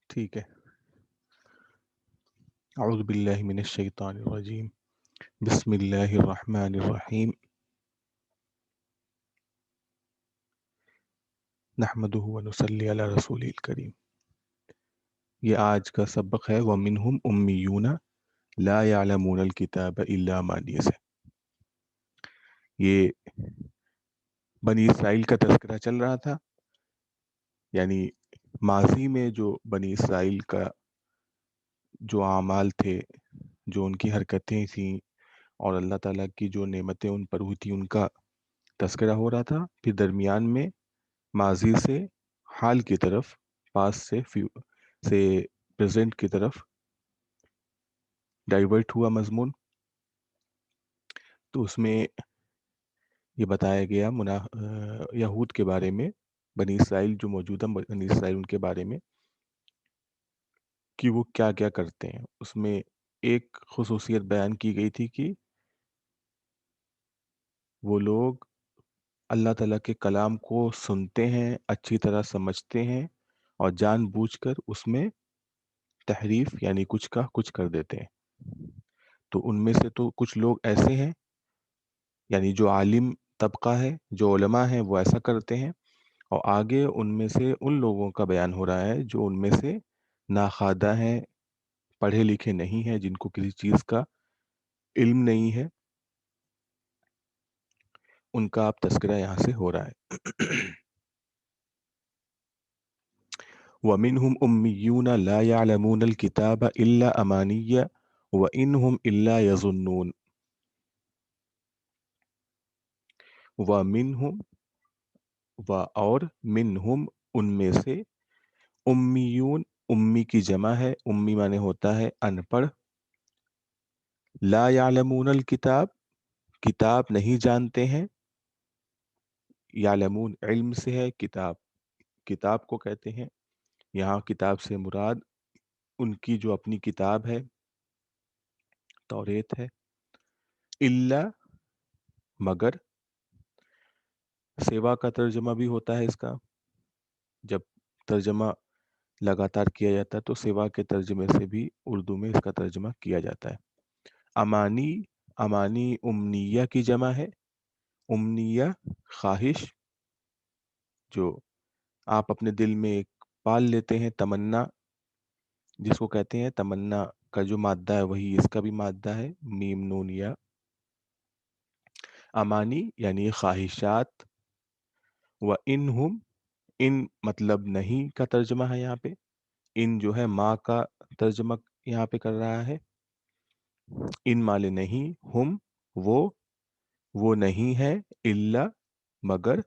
ٹھیک ہے. اعوذ باللہ من الشیطان الرجیم. بسم اللہ الرحمن الرحیم. نحمدہ ونصلی علی رسول الکریم. یہ آج کا سبق ہے وَمِنْهُمْ أُمِّيُّونَ لَا يَعْلَمُونَ الْكِتَابَ إِلَّا أَمَانِيَّ سے. یہ بنی اسرائیل کا تذکرہ چل رہا تھا، یعنی ماضی میں جو بنی اسرائیل کا جو اعمال تھے، جو ان کی حرکتیں تھیں اور اللہ تعالیٰ کی جو نعمتیں ان پر ہوئی تھی ان کا تذکرہ ہو رہا تھا. پھر درمیان میں ماضی سے حال کی طرف، پاس سے پریزنٹ کی طرف ڈائیورٹ ہوا مضمون. تو اس میں یہ بتایا گیا یہود کے بارے میں، بنی اسرائیل جو موجودہ بنی اسرائیل ان کے بارے میں کہ وہ کیا کیا کرتے ہیں. اس میں ایک خصوصیت بیان کی گئی تھی کہ وہ لوگ اللہ تعالیٰ کے کلام کو سنتے ہیں، اچھی طرح سمجھتے ہیں اور جان بوجھ کر اس میں تحریف یعنی کچھ کا کچھ کر دیتے ہیں. تو ان میں سے تو کچھ لوگ ایسے ہیں، یعنی جو عالم طبقہ ہے، جو علماء ہیں، وہ ایسا کرتے ہیں. اور آگے ان میں سے ان لوگوں کا بیان ہو رہا ہے جو ان میں سے ناخوادہ ہیں، پڑھے لکھے نہیں ہیں، جن کو کسی چیز کا علم نہیں ہے. ان کا اب تذکرہ یہاں سے ہو رہا ہے. وَمِنْهُمْ أُمِّيُّونَ لَا يَعْلَمُونَ الْكِتَابَ إِلَّا أَمَانِيَّ وَإِنْهُمْ إِلَّا يَظُنُّونَ. وَمِنْهُمْ اور منہم ان میں سے، امیون امی کی جمع ہے، امی معنی ہوتا ہے ان پڑھ. لا یعلمون الکتاب کتاب نہیں جانتے ہیں، یعلمون علم سے ہے، کتاب کتاب کو کہتے ہیں. یہاں کتاب سے مراد ان کی جو اپنی کتاب ہے، توریت ہے. الا مگر، سیوا کا ترجمہ بھی ہوتا ہے اس کا. جب ترجمہ لگاتار کیا جاتا ہے تو سیوا کے ترجمے سے بھی اردو میں اس کا ترجمہ کیا جاتا ہے. امانی امانی امنیہ کی جمع ہے. امنیہ خواہش، جو آپ اپنے دل میں ایک پال لیتے ہیں، تمنا جس کو کہتے ہیں. تمنا کا جو مادہ ہے وہی اس کا بھی مادہ ہے، میم نون یا. امانی یعنی خواہشات. و انہم ان مطلب نہیں کا ترجمہ ہے یہاں پہ. ان جو ہے ماں کا ترجمہ یہاں پہ کر رہا ہے. ان مالے نہیں، ہم وہ نہیں ہے، الا مگر.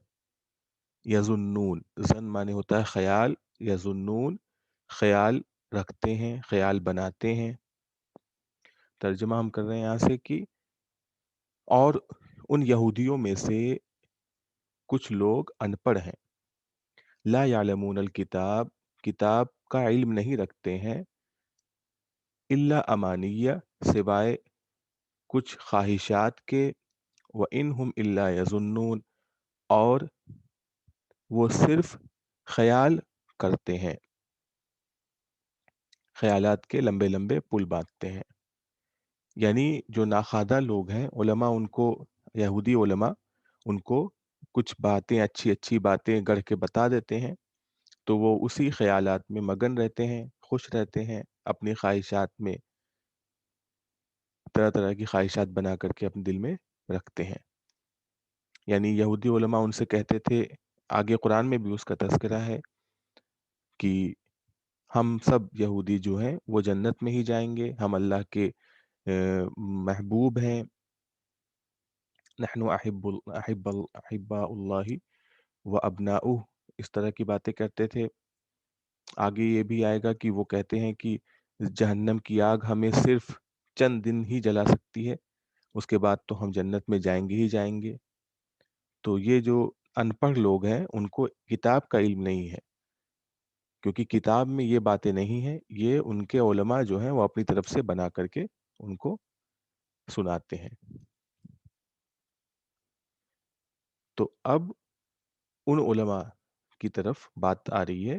یظنون ظن مانے ہوتا ہے خیال، یظنون خیال رکھتے ہیں، خیال بناتے ہیں. ترجمہ ہم کر رہے ہیں یہاں سے کہ اور ان یہودیوں میں سے کچھ لوگ ان پڑھ ہیں. لا یعلمون الکتاب کتاب کا علم نہیں رکھتے ہیں. الا امانیہ سوائے کچھ خواہشات کے. وَإِنْهُمْ إِلَّا يَظُنُّونَ اور وہ صرف خیال کرتے ہیں، خیالات کے لمبے لمبے پل باندھتے ہیں. یعنی جو ناخوادہ لوگ ہیں، علماء ان کو، یہودی علماء ان کو کچھ باتیں، اچھی اچھی باتیں گڑھ کے بتا دیتے ہیں، تو وہ اسی خیالات میں مگن رہتے ہیں، خوش رہتے ہیں، اپنی خواہشات میں طرح طرح کی خواہشات بنا کر کے اپنے دل میں رکھتے ہیں. یعنی یہودی علماء ان سے کہتے تھے، آگے قرآن میں بھی اس کا تذکرہ ہے کہ ہم سب یہودی جو ہیں وہ جنت میں ہی جائیں گے، ہم اللہ کے محبوب ہیں. نحن احباء اللہ و ابناؤہ، اس طرح کی باتیں کرتے تھے. آگے یہ بھی آئے گا کہ وہ کہتے ہیں کہ جہنم کی آگ ہمیں صرف چند دن ہی جلا سکتی ہے، اس کے بعد تو ہم جنت میں جائیں گے ہی جائیں گے. تو یہ جو ان پڑھ لوگ ہیں ان کو کتاب کا علم نہیں ہے، کیونکہ کتاب میں یہ باتیں نہیں ہیں، یہ ان کے علماء جو ہیں وہ اپنی طرف سے بنا کر کے ان کو سناتے ہیں. تو اب ان علماء کی طرف بات آ رہی ہے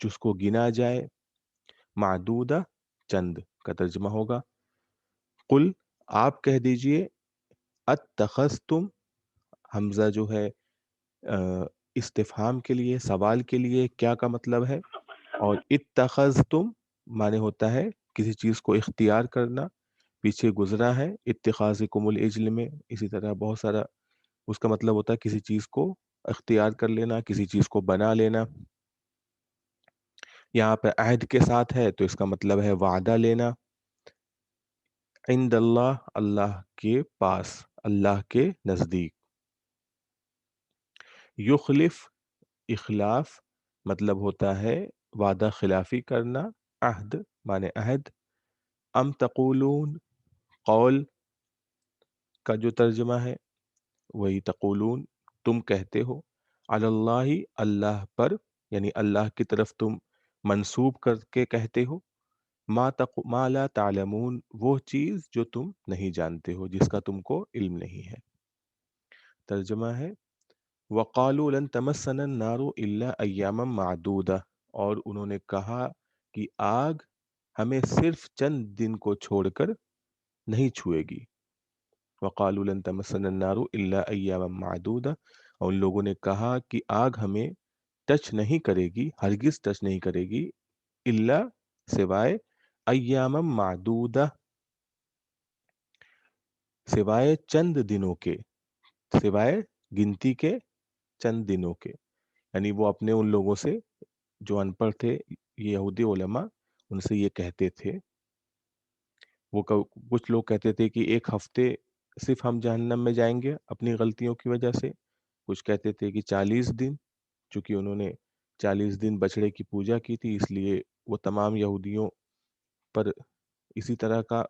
جس کو گنا جائے، معدودہ چند کا ترجمہ ہوگا۔ قل آپ کہہ دیجئے، اتخذتم حمزہ جو ہے استفہام کے لیے، سوال کے لیے، کیا کا مطلب ہے، اور اتخذتم معنی ہوتا ہے کسی چیز کو اختیار کرنا، پیچھے گزرا ہے اتخاذکم العجل میں، اسی طرح بہت سارا اس کا مطلب ہوتا ہے کسی چیز کو اختیار کر لینا، کسی چیز کو بنا لینا۔ یہاں پہ عہد کے ساتھ ہے تو اس کا مطلب ہے وعدہ لینا۔ عند اللہ اللہ کے پاس، اللہ کے نزدیک۔ یخلف اخلاف مطلب ہوتا ہے وعدہ خلافی کرنا، عہد مانے عہد۔ ام تقولون قول کا جو ترجمہ ہے وہی تقولون تم کہتے ہو، علی اللہ اللہ پر، یعنی اللہ کی طرف تم منسوب کر کے کہتے ہو، ما لا تعلمون وہ چیز جو تم نہیں جانتے ہو، جس کا تم کو علم نہیں ہے۔ ترجمہ ہے وقالوا لن تمسنا النار الا ایاما معدودہ، اور انہوں نے کہا کہ آگ ہمیں صرف چند دن کو چھوڑ کر نہیں چھوئے گی۔ وقالوا لن تمسنا النار الا ایاما معدودہ، اور ان لوگوں نے کہا کہ آگ ہمیں ٹچ نہیں کرے گی، ہرگز ٹچ نہیں کرے گی، الا سوائے ایاما معدودہ سوائے چند دنوں کے، سوائے گنتی کے چند دنوں کے، یعنی وہ اپنے ان لوگوں سے جو ان پڑھ تھے، یہودی علماء، ان سے یہ کہتے تھے، وہ کچھ لوگ کہتے تھے کہ ایک ہفتے صرف ہم جہنم میں جائیں گے اپنی غلطیوں کی وجہ سے، کچھ کہتے تھے کہ 40 دن، چونکہ انہوں نے 40 دن بچڑے کی پوجا کی تھی، اس لیے وہ تمام یہودیوں پر اسی طرح کا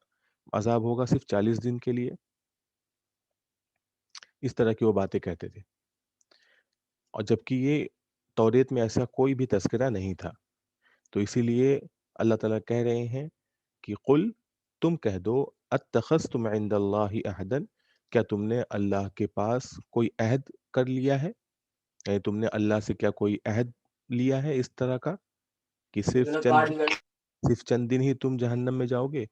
عذاب ہوگا صرف 40 دن کے لیے، اس طرح کی وہ باتیں کہتے تھے۔ اور جبکہ یہ توریت میں ایسا کوئی بھی تذکرہ نہیں تھا، تو اسی لیے اللہ تعالیٰ کہہ رہے ہیں کہ قل تم کہہ دو، اتخذتم عند اللہ عہدا، کیا تم نے اللہ کے پاس کوئی عہد کر لیا ہے، یعنی تم نے اللہ سے کیا کوئی عہد لیا ہے اس طرح کا کہ صرف چند دن ہی تم جہنم میں جاؤ گے۔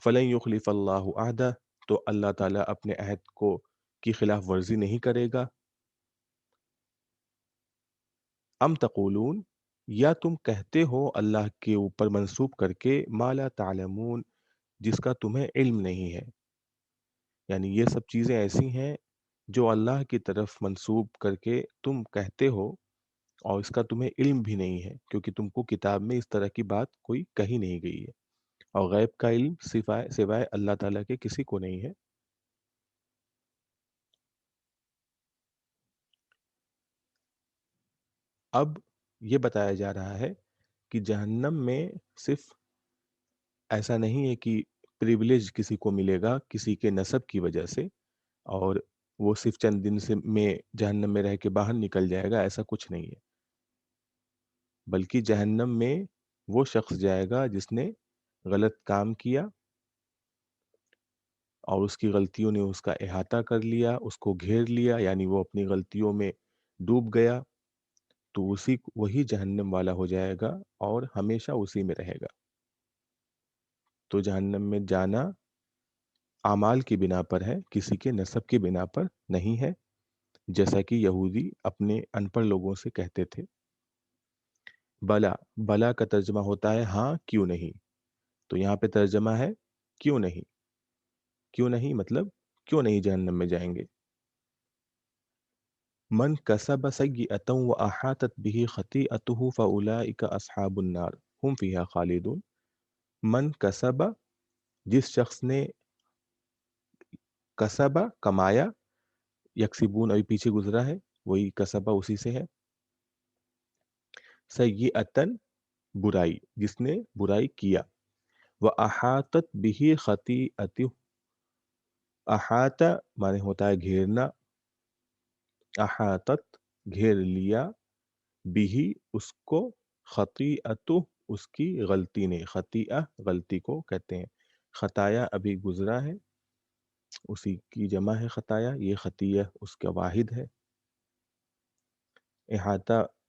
فلن یخلف اللہ عہدہ، تو اللہ تعالیٰ اپنے عہد کو کی خلاف ورزی نہیں کرے گا۔ ام تقولون، یا تم کہتے ہو اللہ کے اوپر منسوب کر کے، ما لا تعلمون جس کا تمہیں علم نہیں ہے، یعنی یہ سب چیزیں ایسی ہیں جو اللہ کی طرف منسوب کر کے تم کہتے ہو اور اس کا تمہیں علم بھی نہیں ہے، کیونکہ تم کو کتاب میں اس طرح کی بات کوئی کہی نہیں گئی ہے، اور غیب کا علم سوائے اللہ تعالیٰ کے کسی کو نہیں ہے۔ اب یہ بتایا جا رہا ہے کہ جہنم میں صرف ایسا نہیں ہے کہ پریولیج کسی کو ملے گا کسی کے نسب کی وجہ سے اور وہ صرف چند دن سے میں جہنم میں رہ کے باہر نکل جائے گا، ایسا کچھ نہیں ہے، بلکہ جہنم میں وہ شخص جائے گا جس نے غلط کام کیا اور اس کی غلطیوں نے اس کا احاطہ کر لیا، اس کو گھیر لیا، یعنی وہ اپنی غلطیوں میں ڈوب گیا، تو وہی جہنم والا ہو جائے گا اور ہمیشہ اسی میں رہے گا۔ تو جہنم میں جانا اعمال کی بنا پر ہے، کسی کے نسب کی بنا پر نہیں ہے، جیسا کہ یہودی اپنے ان پڑھ لوگوں سے کہتے تھے۔ بلا، بلا کا ترجمہ ہوتا ہے ہاں کیوں نہیں، تو یہاں پہ ترجمہ ہے کیوں نہیں، کیوں نہیں مطلب کیوں نہیں جہنم میں جائیں گے۔ من کسب سیئۃ واحاطت به خطیئته فاولئک اصحاب النار هم فیها خالدون۔ من کسب جس شخص نے، کسب کمایا، یکسبون ابھی پیچھے گزرا ہے، وہی کسبہ اسی سے ہے، سیئۃً برائی، جس نے برائی کیا، وَأَحَاطَتْ بِهِ خَطِیئَتُهُ، احاطہ معنی ہوتا ہے گھیرنا، احاطت گھیر لیا، بھی اس کو، خطیئتہ اس کی غلطی نے، خطیئہ غلطی کو کہتے ہیں، خطایا ابھی گزرا ہے، اسی کی جمع ہے خطایا، یہ خطیہ اس کا واحد ہے۔ احاطہ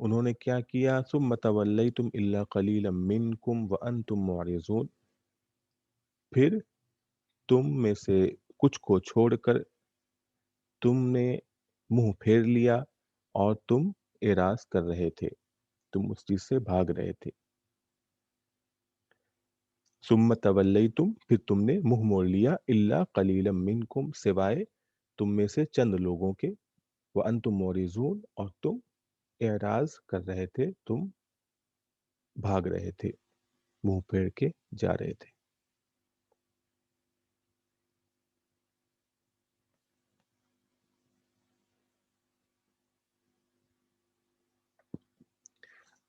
انہوں نے کیا کیا؟ ثم تولیتم الا قلیلا منکم وانتم معرضون، پھر تم میں سے کچھ کو چھوڑ کر تم نے منہ پھیر لیا اور تم اعراض کر رہے تھے، تم اس چیز سے بھاگ رہے تھے۔ ثم تولیتم، پھر تم نے منہ موڑ لیا، الا قلیلا منکم، سوائے تم میں سے چند لوگوں کے، وانتم معرضون، اور تم اعراض کر رہے تھے، تم بھاگ رہے تھے، منہ پھیر کے جا رہے تھے۔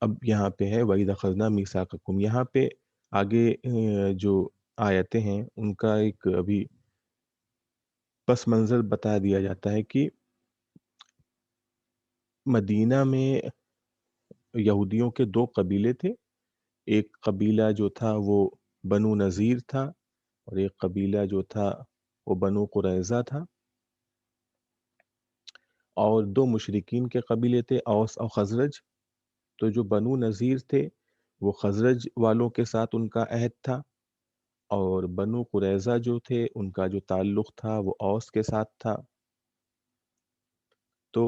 اب یہاں پہ ہے وَإِذْ أَخَذْنَا مِيثَاقَكُمْ، یہاں پہ آگے جو آیتیں ہیں ان کا ایک ابھی پس منظر بتا دیا جاتا ہے کہ مدینہ میں یہودیوں کے دو قبیلے تھے، ایک قبیلہ جو تھا وہ بنو نذیر تھا، اور ایک قبیلہ جو تھا وہ بنو قریظہ تھا، اور دو مشرکین کے قبیلے تھے، اوس اور خزرج۔ تو جو بنو نذیر تھے وہ خزرج والوں کے ساتھ ان کا عہد تھا، اور بنو قریظہ جو تھے ان کا جو تعلق تھا وہ اوس کے ساتھ تھا۔ تو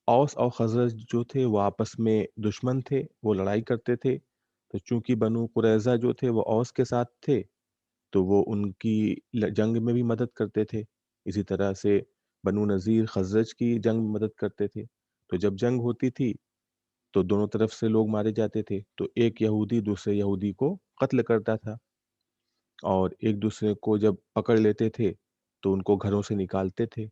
اوس اور خزرج جو تھے وہ آپس میں دشمن تھے، وہ لڑائی کرتے تھے، تو چونکہ بنو قریظہ جو تھے وہ اوس کے ساتھ تھے تو وہ ان کی جنگ میں بھی مدد کرتے تھے، اسی طرح سے بنو نذیر خزرج کی جنگ میں مدد کرتے تھے۔ تو جب جنگ ہوتی تھی تو دونوں طرف سے لوگ مارے جاتے تھے، تو ایک یہودی دوسرے یہودی کو قتل کرتا تھا، اور ایک دوسرے کو جب پکڑ لیتے تھے تو ان کو گھروں سے نکالتے تھے۔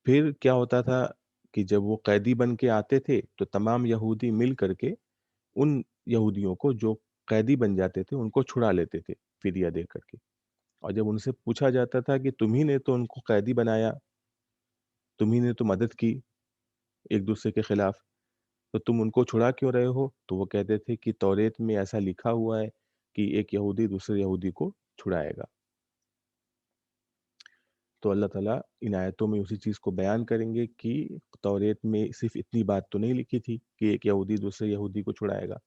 پھر کیا ہوتا تھا کہ جب وہ قیدی بن کے آتے تھے تو تمام یہودی مل کر کے ان یہودیوں کو جو قیدی بن جاتے تھے ان کو چھڑا لیتے تھے فدیہ دے کر کے، اور جب ان سے پوچھا جاتا تھا کہ تم ہی نے تو ان کو قیدی بنایا، تم ہی نے تو مدد کی ایک دوسرے کے خلاف، تو تم ان کو چھڑا کیوں رہے ہو؟ تو وہ کہتے تھے کہ توریت میں ایسا لکھا ہوا ہے کہ ایک یہودی دوسرے یہودی کو چھڑائے گا۔ تو اللہ تعالیٰ ان آیتوں میں اسی چیز کو بیان کریں گے کہ توریت میں صرف اتنی بات تو نہیں لکھی تھی کہ ایک یہودی دوسرے یہودی کو چھڑائے گا،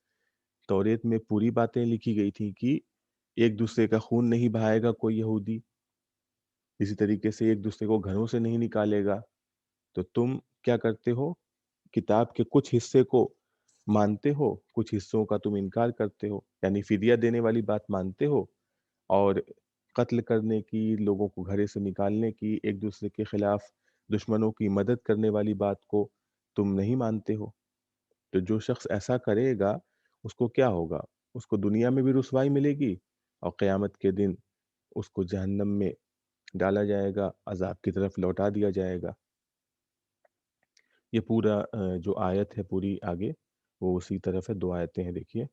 توریت میں پوری باتیں لکھی گئی تھیں کہ ایک دوسرے کا خون نہیں بہائے گا کوئی یہودی، اسی طریقے سے ایک دوسرے کو گھروں سے نہیں نکالے گا۔ تو تم کیا کرتے ہو؟ کتاب کے کچھ حصے کو مانتے ہو، کچھ حصوں کا تم انکار کرتے ہو، یعنی فدیہ دینے والی بات مانتے ہو، اور قتل کرنے کی، لوگوں کو گھرے سے نکالنے کی، ایک دوسرے کے خلاف دشمنوں کی مدد کرنے والی بات کو تم نہیں مانتے ہو۔ تو جو شخص ایسا کرے گا اس کو کیا ہوگا؟ اس کو دنیا میں بھی رسوائی ملے گی، اور قیامت کے دن اس کو جہنم میں ڈالا جائے گا، عذاب کی طرف لوٹا دیا جائے گا۔ یہ پورا جو آیت ہے پوری آگے وہ اسی طرف ہے، دو آیتیں ہیں، دیکھیے۔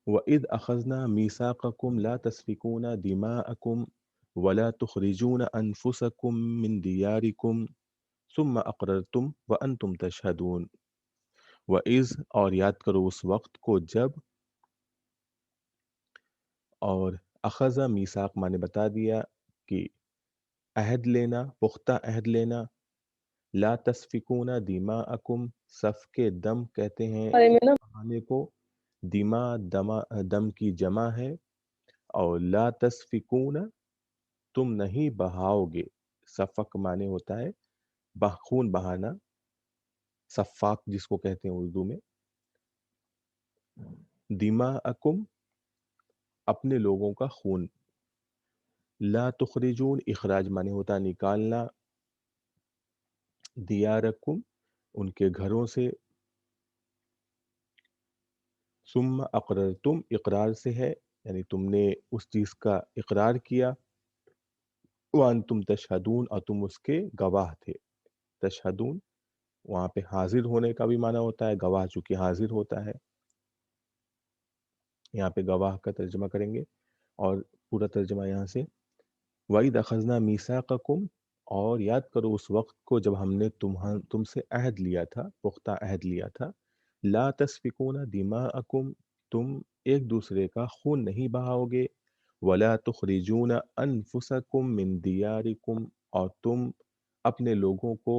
وَإِذْ أَخَذْنَا مِيثَاقَكُمْ لَا تَسْفِكُونَ دِمَاءَكُمْ وَلَا تُخْرِجُونَ أَنفُسَكُمْ مِنْ دِيَارِكُمْ ثُمَّ أَقْرَرْتُمْ وَأَنْتُمْ تَشْهَدُونَ۔ وَإِذْ، اور یاد کرو اس وقت کو جب، اور اخذ میثاق مانے بتا دیا کہ عہد لینا، پختہ عہد لینا، لا تسفکون دماءکم، سفک دم کہتے ہیں بہانے کو، دما دم کی جمع ہے، اور لا تسفکون تم نہیں بہاؤ گے، سفک مانے ہوتا ہے خون بہانا، سفاک جس کو کہتے ہیں اردو میں، دماءکم اپنے لوگوں کا خون، لا تخرجون اخراج مانے ہوتا ہے نکالنا، دیارکم ان کے گھروں سے، ثم اقررتم اقرار سے ہے، یعنی تم نے اس چیز کا اقرار کیا، وانتم تشہدون اور تم اس کے گواہ تھے۔ تشہدون وہاں پہ حاضر ہونے کا بھی معنی ہوتا ہے، گواہ چونکہ حاضر ہوتا ہے، یہاں پہ گواہ کا ترجمہ کریں گے، اور پورا ترجمہ یہاں سے وَإِذْ أَخَذْنَا مِيثَاقَكُمْ، اور یاد کرو اس وقت کو جب ہم نے تم سے عہد لیا تھا، پختہ عہد لیا تھا، لا تسفکون دماءکم، تم ایک دوسرے کا خون نہیں بہاؤ گے، ولا تخرجون انفسکم من دیارکم، اور تم اپنے لوگوں کو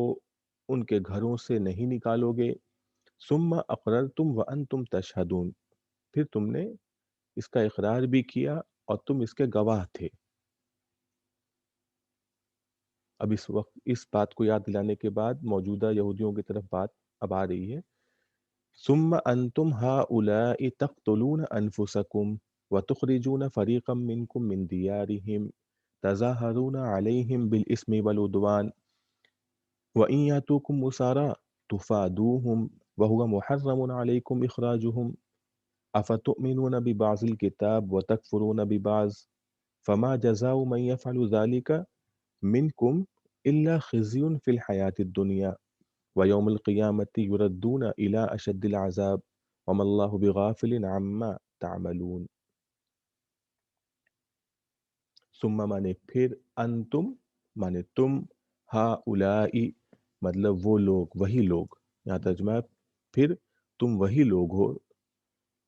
ان کے گھروں سے نہیں نکالو گے، ثم اقررتم وانتم تشہدون، پھر تم نے اس کا اقرار بھی کیا اور تم اس کے گواہ تھے۔ اب اس وقت اس بات کو یاد دلانے کے بعد موجودہ یہودیوں کی طرف بات اب آ رہی ہے۔ ثم انتم هؤلاء تقتلون انفسکم وتخرجون فریقا منکم من دیارہم تظاہرون علیہم بالاسم والعدوان وإن يأتوكم أسارى تفادوهم وهو محرم عليكم إخراجهم أفتؤمنون ببعض الكتاب وتكفرون ببعض فما جزاء من يفعل ذلك منكم إلا خزي في الحياة الدنيا ويوم القيامة يردون إلى أشد العذاب وما الله بغافل عما تعملون۔ ثم مانے پھر، انتم مانے تم، ہؤلائی مطلب وہ لوگ، وہی لوگ، یہاں ترجمہ ہے پھر تم وہی لوگ ہو،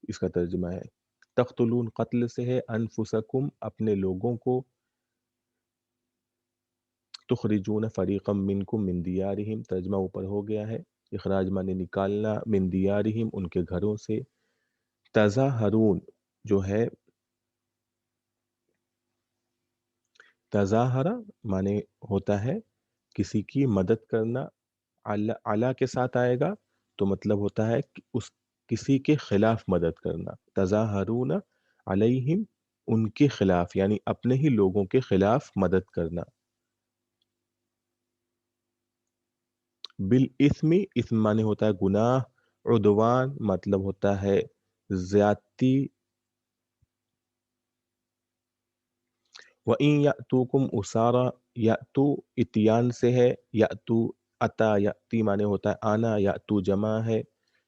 اس کا ترجمہ ہے تقتلون قتل سے ہے، انفسکم اپنے لوگوں کو، تخرجون فریقا منکم من دیارہم ترجمہ اوپر ہو گیا ہے، اخراج مانے نکالنا، من دیارہم ان کے گھروں سے، تظاہرون جو ہے تظاہرہ مانے ہوتا ہے کسی کی مدد کرنا، اعلیٰ کے ساتھ آئے گا تو مطلب ہوتا ہے کہ اس کسی کے خلاف مدد کرنا، تظاہرون علیہم ان کے خلاف یعنی اپنے ہی لوگوں کے خلاف مدد کرنا، بالاسم اسم مانے ہوتا ہے گناہ، عدوان مطلب ہوتا ہے زیادتی، وَإِن يَأْتُوكُمْ أُسَارَى یأتو اتیان سے ہے، یأتو اتا یأتی مانے ہوتا ہے آنا، یأتو جمع ہے،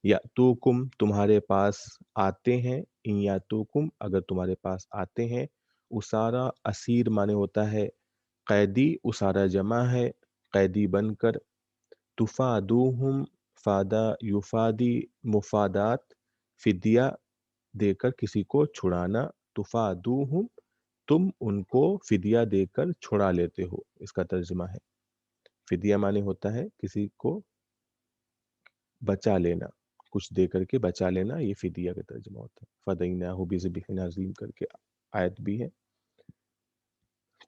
یأتوکم تمہارے پاس آتے ہیں، ان یأتوکم اگر تمہارے پاس آتے ہیں، اسارا اسیر مانے ہوتا ہے قیدی، اسارا جمع ہے قیدی بن کر، تفادوہم فادا یفادی مفادات فدیہ دے کر کسی کو چھڑانا، تفادوہم تم ان کو فدیہ دے کر چھڑا لیتے ہو، اس کا ترجمہ ہے فدیہ معنی ہوتا ہے کسی کو بچا لینا، کچھ دے کر کے بچا لینا، یہ فدیہ کا ترجمہ ہوتا ہے، فدیناہ بذبح عظیم کر کے آیت بھی ہے،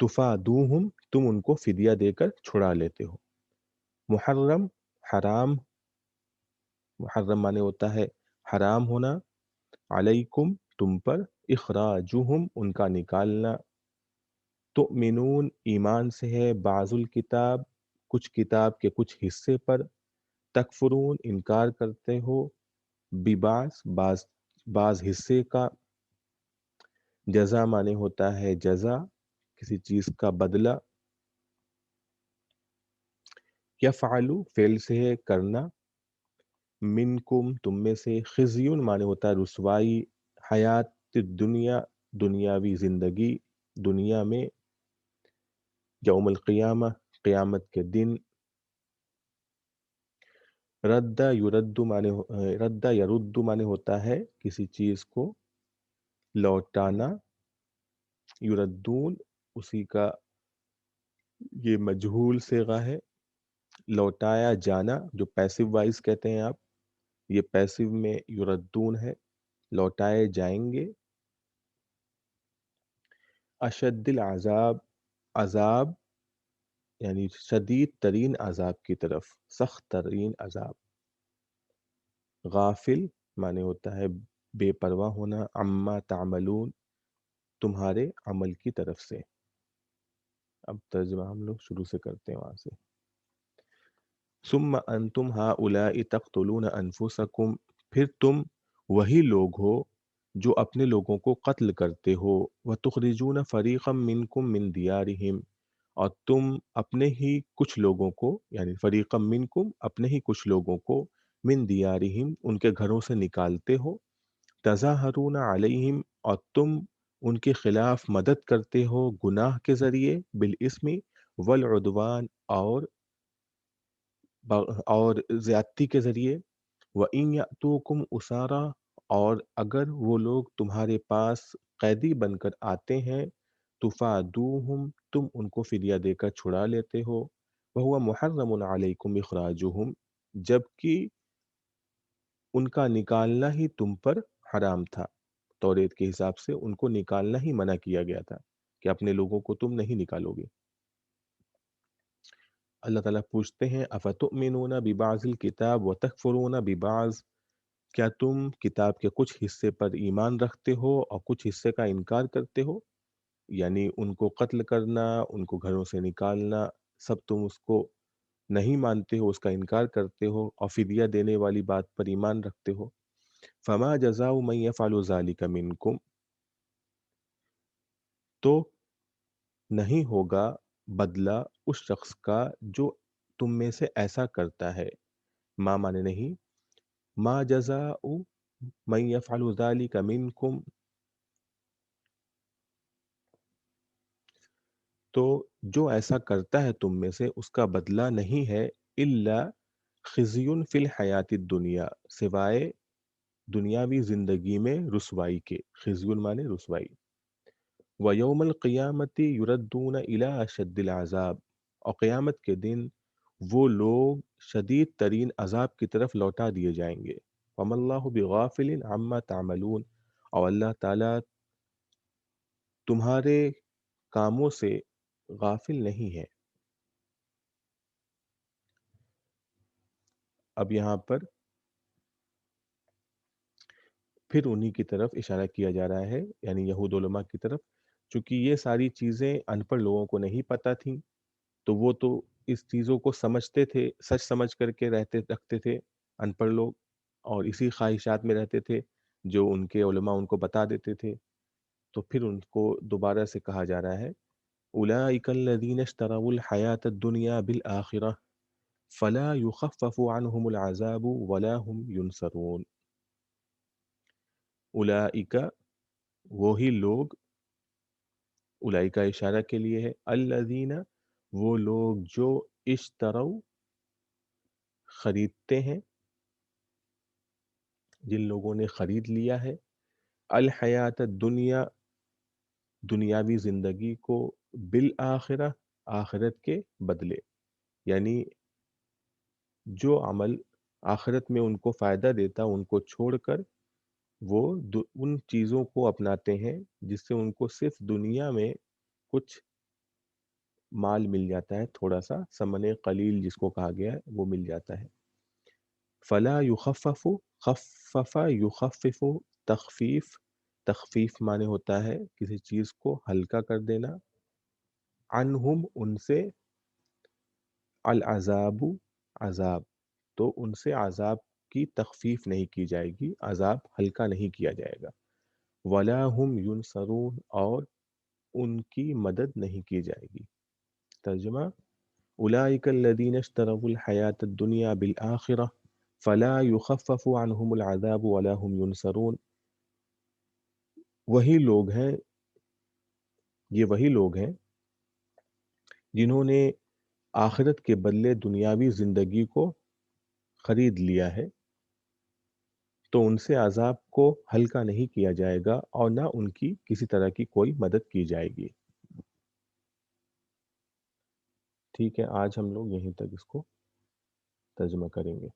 تفادوہم تم ان کو فدیہ دے کر چھڑا لیتے ہو، محرم حرام، محرم معنی ہوتا ہے حرام ہونا، علیکم تم پر، اخراجہم ان کا نکالنا، تؤمنون ایمان سے ہے، بعض الکتاب کچھ کتاب کے کچھ حصے پر، تکفرون انکار کرتے ہو، ببعض بعض حصے کا، جزا معنی ہوتا ہے جزا کسی چیز کا بدلہ، یفعلو فعل سے ہے کرنا، منکم تم میں سے، خزیون معنی ہوتا ہے رسوائی، حیات دنیا دنیاوی زندگی، دنیا میں، یوم القیامہ قیامت کے دن، رد یرد معنی رد یرد معنی ہوتا ہے کسی چیز کو لوٹانا، یردون اسی کا یہ مجہول صیغہ ہے، لوٹایا جانا جو پیسو وائز کہتے ہیں آپ، یہ پیسو میں یردون ہے، لوٹائے جائیں گے، اشد العذاب عذاب یعنی شدید ترین عذاب کی طرف، سخت ترین عذاب، غافل معنی ہوتا ہے بے پرواہ ہونا، عما تعملون تمہارے عمل کی طرف سے۔ اب ترجمہ ہم لوگ شروع سے کرتے ہیں وہاں سے، ثم انتم ہؤلاء تقتلون انفسکم پھر تم وہی لوگ ہو جو اپنے لوگوں کو قتل کرتے ہو، وتخرجون فریقا منکم من دیارہم اور تم اپنے ہی کچھ لوگوں کو یعنی فریقا منکم اپنے ہی کچھ لوگوں کو من دیارہم ان کے گھروں سے نکالتے ہو، تظاہرون علیہم اور تم ان کے خلاف مدد کرتے ہو گناہ کے ذریعے، بالاسم والعدوان اور زیادتی کے ذریعے، وَإِن يَأْتُوكُمْ أُسَارَىٰ اور اگر وہ لوگ تمہارے پاس قیدی بن کر آتے ہیں، تُفَادُوهُمْ تم ان کو فدیہ دے کر چھڑا لیتے ہو، وَهُوَ مُحَرَّمٌ عَلَيْكُمْ إِخْرَاجُهُمْ جبکہ ان کا نکالنا ہی تم پر حرام تھا، توریت کے حساب سے ان کو نکالنا ہی منع کیا گیا تھا کہ اپنے لوگوں کو تم نہیں نکالو گے۔ اللہ تعالیٰ پوچھتے ہیں افتؤمنون ببعض الکتاب وتکفرون ببعض، کیا تم کتاب کے کچھ حصے پر ایمان رکھتے ہو اور کچھ حصے کا انکار کرتے ہو؟ یعنی ان کو قتل کرنا، ان کو گھروں سے نکالنا، سب تم اس کو نہیں مانتے ہو، اس کا انکار کرتے ہو اور فدیہ دینے والی بات پر ایمان رکھتے ہو۔ فما جزاء من يفعل ذلك منکم، تو نہیں ہوگا بدلہ اس شخص کا جو تم میں سے ایسا کرتا ہے۔ ما مانے نہیں، ما جزاء من يفعل ذلك منکم، تو جو ایسا کرتا ہے تم میں سے اس کا بدلہ نہیں ہے، الا خزی فی الحیات الدنیا، سوائے دنیاوی زندگی میں رسوائی کے، خزی مانے رسوائی، وَيَوْمَ الْقِيَامَةِ يُرَدُّونَ إِلَىٰ أَشَدِّ الْعَذَابِ، اور قیامت کے دن وہ لوگ شدید ترین عذاب کی طرف لوٹا دیے جائیں گے۔ وَمَا اللَّهُ بِغَافِلٍ عَمَّا تَعْمَلُونَ، اور اللہ تعالیٰ تمہارے کاموں سے غافل نہیں ہے۔ اب یہاں پر پھر انہی کی طرف اشارہ کیا جا رہا ہے، یعنی یہود علماء کی طرف، چونکہ یہ ساری چیزیں ان پڑھ لوگوں کو نہیں پتہ تھیں، تو وہ تو اس چیزوں کو سمجھتے تھے، سچ سمجھ کر کے رکھتے تھے ان پڑھ لوگ، اور اسی خواہشات میں رہتے تھے جو ان کے علماء ان کو بتا دیتے تھے۔ تو پھر ان کو دوبارہ سے کہا جا رہا ہے اولئک الذین اشتروا الحیاۃ الدنیا بالآخرہ فلا یخفف عنہم العذاب ولا هم ینصرون۔ اولئک، وہی لوگ، اولئک اشارہ کے لیے ہے، الذین، وہ لوگ جو اشتروا، خریدتے ہیں، جن لوگوں نے خرید لیا ہے، الحیات الدنیا، دنیاوی زندگی کو، بالآخرہ، آخرت کے بدلے، یعنی جو عمل آخرت میں ان کو فائدہ دیتا ان کو چھوڑ کر وہ ان چیزوں کو اپناتے ہیں جس سے ان کو صرف دنیا میں کچھ مال مل جاتا ہے، تھوڑا سا ثمن قلیل جس کو کہا گیا ہے وہ مل جاتا ہے۔ فلا یخفف، خفف یخفف، تخفیف، تخفیف معنی ہوتا ہے کسی چیز کو ہلکا کر دینا، عنہم، ان سے، العذاب، عذاب، تو ان سے عذاب کی تخفیف نہیں کی جائے گی، عذاب ہلکا نہیں کیا جائے گا، ولا هم ینصرون، اور ان کی مدد نہیں کی جائے گی۔ ترجمہ، اولئک الذین اشتروا الحیاۃ الدنیا بالآخرہ فلا یخفف عنہم العذاب ولا هم ینصرون، وہی لوگ ہیں، یہ وہی لوگ ہیں جنہوں نے آخرت کے بدلے دنیاوی زندگی کو خرید لیا ہے، تو ان سے عذاب کو ہلکا نہیں کیا جائے گا اور نہ ان کی کسی طرح کی کوئی مدد کی جائے گی۔ ٹھیک ہے، آج ہم لوگ یہیں تک اس کو ترجمہ کریں گے۔